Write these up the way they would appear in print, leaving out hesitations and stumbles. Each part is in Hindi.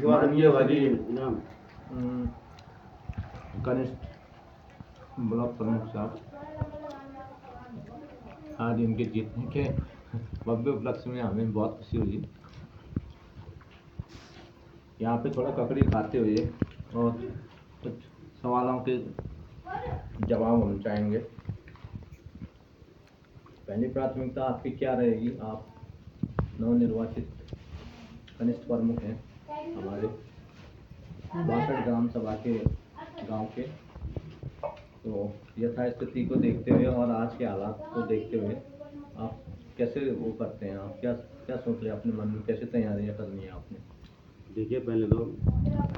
उसके बाद ये वाली कनिष्ठ ब्लॉक प्रमुख साहब आज इनके जीतने के भव्य उपलक्ष्य में हमें बहुत खुशी हुई। यहाँ पे थोड़ा ककड़ी खाते हुए और कुछ सवालों के जवाब हम चाहेंगे। पहली प्राथमिकता आपकी क्या रहेगी? आप नवनिर्वाचित कनिष्ठ प्रमुख हैं हमारे 62 ग्राम सभा के गांव के, तो यथास्थिति को देखते हुए और आज के हालात को देखते हुए आप कैसे वो करते हैं? आप क्या क्या सोच रहे हैं अपने मन में, कैसे तैयारियां करनी है आपने? देखिए, पहले तो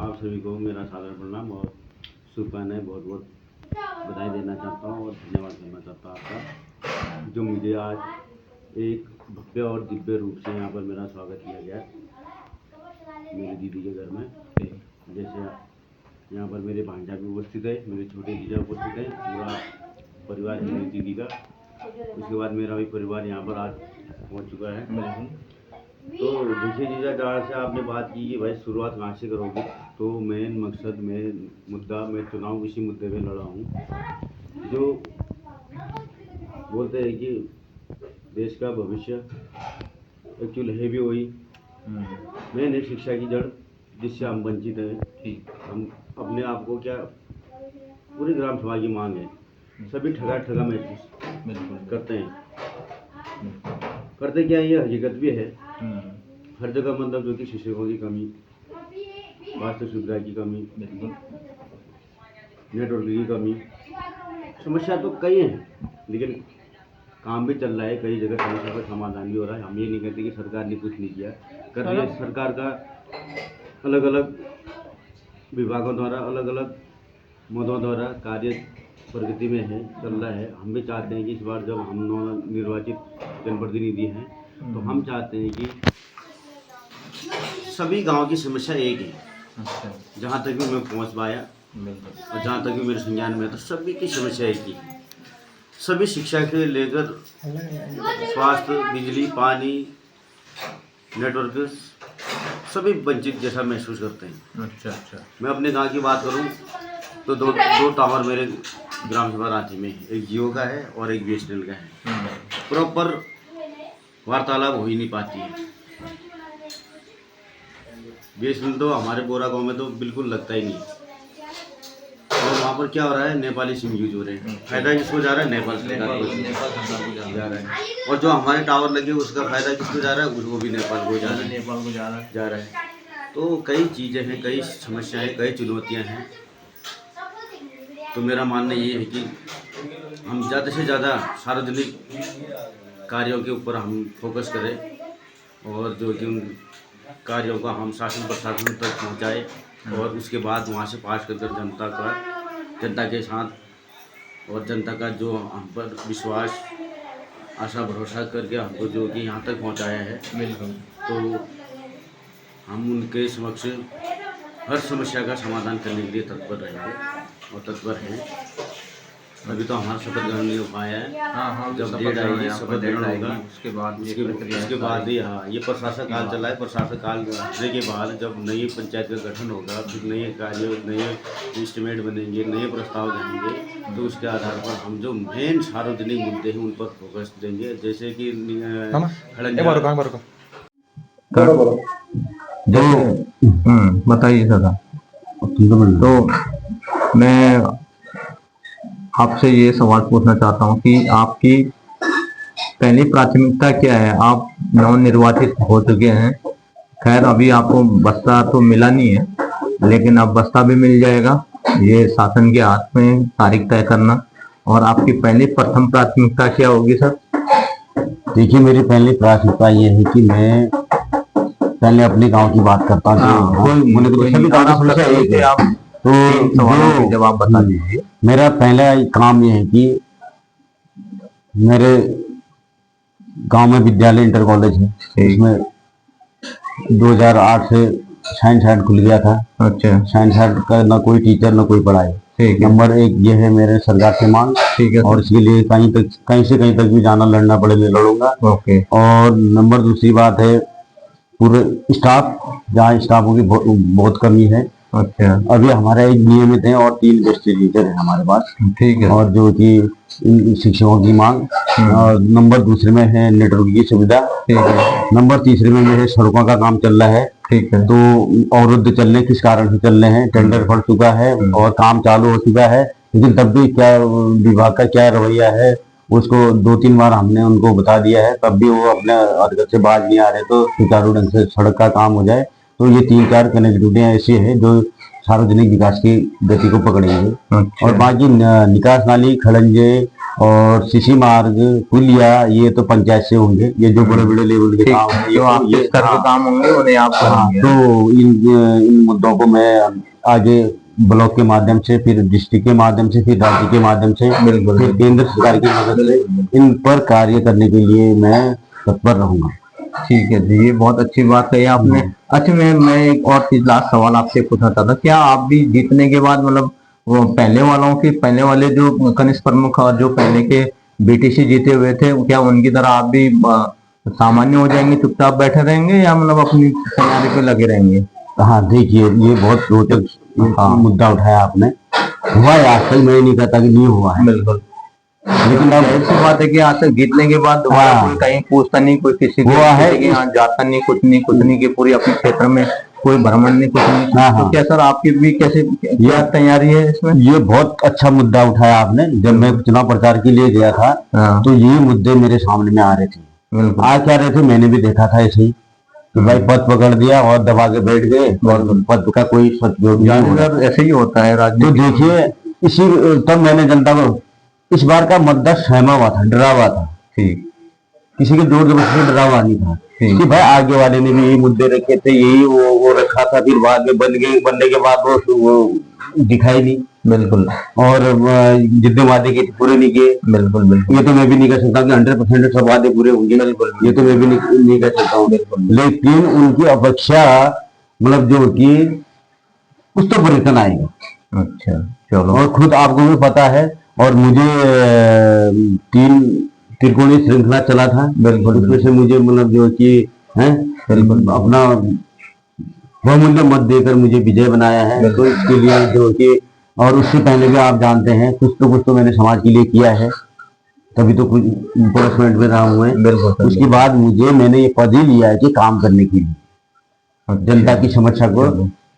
आप सभी को मेरा सादर प्रणाम और शुभकामनाएं बहुत बहुत बधाई देना चाहता हूँ और धन्यवाद करना चाहता हूँ आपका, जो मुझे आज एक भव्य और दिव्य रूप से यहाँ पर मेरा स्वागत किया गया मेरी दीदी के घर में। जैसे यहाँ पर मेरे भांजा भी उपस्थित है, मेरे छोटे जीजा उपस्थित है, पूरा परिवार है मेरी दीदी का। उसके बाद मेरा भी परिवार यहाँ पर आज पहुँच चुका है। तो देखिए जीजा, जहाँ से आपने बात की कि भाई शुरुआत कहाँ से करोगे, तो मेन मकसद मेन मुद्दा मैं चुनाव इसी मुद्दे पे लड़ा हूँ। जो बोलते हैं कि देश का भविष्य एक्चुअली है भी वही मेन है, शिक्षा की जड़ जिससे हम वंचित हैं। हम अपने आप को क्या पूरी ग्राम सभा की मांग है, सभी ठगा महसूस करते हैं। करते क्या है, ये हकीकत भी है। हर जगह मतलब जो कि शिक्षकों की कमी, स्वास्थ्य सुविधा की कमी, नेटवर्क की कमी, समस्या तो कई हैं, लेकिन काम भी चल रहा है। कई जगह समस्या का समाधान भी हो रहा है। हम ये नहीं कहते कि सरकार ने कुछ नहीं किया, कर रही है। सरकार का अलग अलग विभागों द्वारा अलग अलग मदों द्वारा कार्य प्रगति में है, चल रहा है। हम भी चाहते हैं कि इस बार जब हम नवनिर्वाचित जनप्रतिनिधि हैं तो हम चाहते हैं कि सभी गांव की समस्या एक है। जहाँ तक भी मैं पहुँच पाया और जहाँ तक भी मेरे संज्ञान में, तो सभी की समस्या एक ही। सभी शिक्षा के लेकर स्वास्थ्य, बिजली, पानी, नेटवर्क, सभी वंचित जैसा महसूस करते हैं। अच्छा। मैं अपने गांव की बात करूं तो दो टावर मेरे ग्राम सभा रांची में है। एक जियो का है और एक बीएसएनएल का है। प्रॉपर वार्तालाप हो ही नहीं पाती है। बीएसएनएल तो हमारे बोरा गांव में तो बिल्कुल लगता ही नहीं। और वहाँ पर क्या हो रहा है, नेपाली सिम यूज हो रहे हैं। फायदा किसको जा रहा है? नेपाल सरकार को जा रहा है। और जो हमारे टावर लगे उसका फायदा किसको जा रहा है? उसको भी नेपाल को जा रहा है। तो कई चीज़ें हैं, कई समस्याएं, कई चुनौतियां हैं। तो मेरा मानना ये है कि हम ज़्यादा से ज़्यादा सार्वजनिक कार्यों के ऊपर हम फोकस करें और जो कि उन कार्यों का हम शासन प्रशासन तक पहुँचाएँ और उसके बाद वहाँ से पास कर जनता के साथ और जनता का जो हम पर विश्वास, आशा, भरोसा करके हमको जो कि यहाँ तक पहुँचाया है, तो हम उनके समक्ष हर समस्या का समाधान करने के लिए तत्पर रहेंगे और तत्पर हैं। अभी तो हमारा शपथ ग्रहण नहीं हो पाया है। जब डेट आएगी, शपथ ग्रहण होगा, उसके बाद ही ये प्रशासक काल चला है। प्रशासक काल होने के बाद जब नई पंचायत का गठन होगा, फिर नए कार्य, नए एस्टिमेट बनेंगे, नए प्रस्ताव देंगे, तो उसके आधार पर हम जो मेन सार्वजनिक मुद्दे हैं उन पर फोकस देंगे। जैसे कि बताइए दादा। तो मैं आपसे ये सवाल पूछना चाहता हूँ कि आपकी पहली प्राथमिकता क्या है? आप नवनिर्वाचित हो चुके हैं। खैर अभी आपको बस्ता तो मिला नहीं है, लेकिन अब बस्ता भी मिल जाएगा। ये शासन के हाथ में, तारीख तय करना। और आपकी पहली प्रथम प्राथमिकता क्या होगी सर? देखिए, मेरी पहली प्राथमिकता ये है कि मैं पहले अपने गांव की बात करता हूँ। तो सवालों के जवाब बता दीजिए। मेरा पहला काम ये है कि मेरे गांव में विद्यालय इंटर कॉलेज है, इसमें 2008 से साइंस हार्ट खुल गया था। अच्छा। साइंस हार्ट का ना कोई टीचर ना कोई पढ़ाई। नंबर 1 ये है मेरे सरकार से मांग। ठीक है। और इसके लिए कहीं से कहीं तक भी जाना, लड़ना पड़े मैं लड़ूंगा। ओके। और नंबर दूसरी बात है पूरे स्टाफ, जहाँ स्टाफों की बहुत कमी है। अच्छा, अभी हमारा एक नियमित है और 3 गेस्ट टीचर है हमारे पास। ठीक है। और जो कि इन शिक्षकों की मांग, और नंबर दूसरे में है नेटवर्क की सुविधा, ठीक है, नंबर तीसरे में है सड़कों का काम चल रहा है। ठीक है। तो अवरुद्ध चल रहे, किस कारण से चल रहे हैं, टेंडर फट चुका है और काम चालू हो चुका है, लेकिन तब भी क्या विभाग का क्या रवैया है, उसको 2-3 बार हमने उनको बता दिया है, तब भी वो अपने हरकत से बाज नहीं आ रहे। तो सुचारू ढंग से सड़क का काम हो जाए, तो ये 3-4 कनेक्टिविटियां ऐसी है जो सार्वजनिक विकास की गति को पकड़ेंगे। अच्छा, और बाकी निकास नाली, खड़ंजे और सीसी मार्ग, पुलिया, ये तो पंचायत से होंगे। ये जो बड़े बड़े लेवल के ठीक काम है। है, जो आपके स्तर के काम होंगे उन्हें आप हाँ, करेंगे। तो इन मुद्दों को मैं आगे ब्लॉक के माध्यम से, फिर डिस्ट्रिक्ट के माध्यम से, फिर राज्य के माध्यम से, बिल्कुल, फिर केंद्र सरकार की मदद से इन पर कार्य करने के लिए मैं तत्पर रहूंगा। ठीक है जी, ये बहुत अच्छी बात कही आपने। अच्छा, मैं एक और चीज, लास्ट सवाल आपसे पूछना चाहता था, क्या आप भी जीतने के बाद मतलब वो पहले वाले जो कनिष्ठ प्रमुख और जो पहले के बीटीसी जीते हुए थे, क्या उनकी तरह आप भी सामान्य हो जाएंगे, चुपचाप बैठे रहेंगे, या मतलब अपनी तैयारी पे लगे रहेंगे? हाँ, देखिए, ये बहुत रोचक मुद्दा उठाया आपने। हुआ है, आजकल मैं नहीं कहता कि नहीं हुआ है, बिल्कुल। लेकिन अब ऐसी बात है कि आज तक जीतने के बाद दोबारा हाँ, कोई कहीं पूछता नहीं, कोई किसी हुआ है। के यहाँ जाता नहीं, कुछ नहीं, कि पूरी अपने क्षेत्र में कोई भ्रमण नहीं, कुछ नहीं। हाँ, तो हाँ। क्या सर आपकी भी क्या तैयारी है इसमें? ये बहुत अच्छा मुद्दा उठाया आपने। जब मैं चुनाव प्रचार के लिए गया था, हाँ, तो ये मुद्दे मेरे सामने में आ रहे थे। बिल्कुल। आ क्या रहे थे, मैंने भी देखा था ऐसे ही कि भाई पद पकड़ दिया और दबा के बैठ गए, और पद का कोई सदुपयोग नहीं हो रहा। ज्यादातर ऐसे ही होता है तो राजनीति। देखिए, इसी तब मैंने जनता को, इस बार का मतदान सहमा हुआ था, डरा हुआ था। ठीक, किसी के जोर जबरदस्ती से डरा हुआ नहीं था ठीक। कि भाई आगे वाले ने भी यही मुद्दे रखे थे, यही वो रखा था, फिर बाद में बनने के बाद वो दिखाई नहीं। बिल्कुल, और जितने वादे किए थे, पूरे नहीं किए। बिल्कुल, बिल्कुल, ये तो मैं भी नहीं कर सकता कि 100% सब वादे पूरे होंगे, ये तो मैं भी नहीं कर सकता हूँ। लेकिन उनकी अपेक्षा, मतलब जो कि कुछ तो परिवर्तन आएगा। अच्छा, चलो। और खुद आपको भी पता है, और मुझे 3 त्रिकोणीय श्रृंखला चला था, बिल्कुल, उसमें से मुझे मतलब जो कि है, बिल्कुल, अपना बहुमूल्य मत देकर मुझे विजय बनाया है। तो इसके लिए जो कि, और उससे पहले भी आप जानते हैं, कुछ तो मैंने समाज के लिए किया है, तभी तो कुछ इम्पोर्टमेंट में रहा हुआ है। बिल्कुल। उसके बाद मैंने ये पद ही लिया है कि काम करने के लिए, जनता की समस्या को,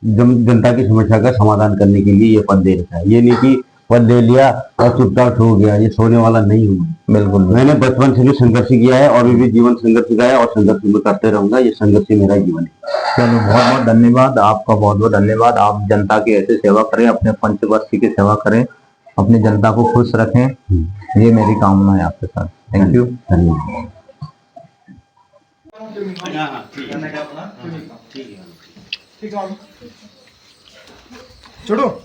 जनता की समस्या का समाधान करने के लिए ये पद दे रखा है। ये नहीं कि पद ले लिया और चुपचाप हो गया, ये सोने वाला नहीं हूँ। बिल्कुल, मैंने बचपन से भी संघर्ष किया है, और अभी भी जीवन संघर्ष का है, और संघर्ष में करते रहूंगा। ये संघर्ष ही मेरा जीवन है। चलो, बहुत बहुत धन्यवाद आपका, बहुत बहुत धन्यवाद। आप जनता की ऐसे सेवा करें, अपने पंचवर्षीय की सेवा करें, अपनी जनता को खुश रखें, ये मेरी कामना है आपके साथ। Thank you. धन्यवाद। छोड़ो।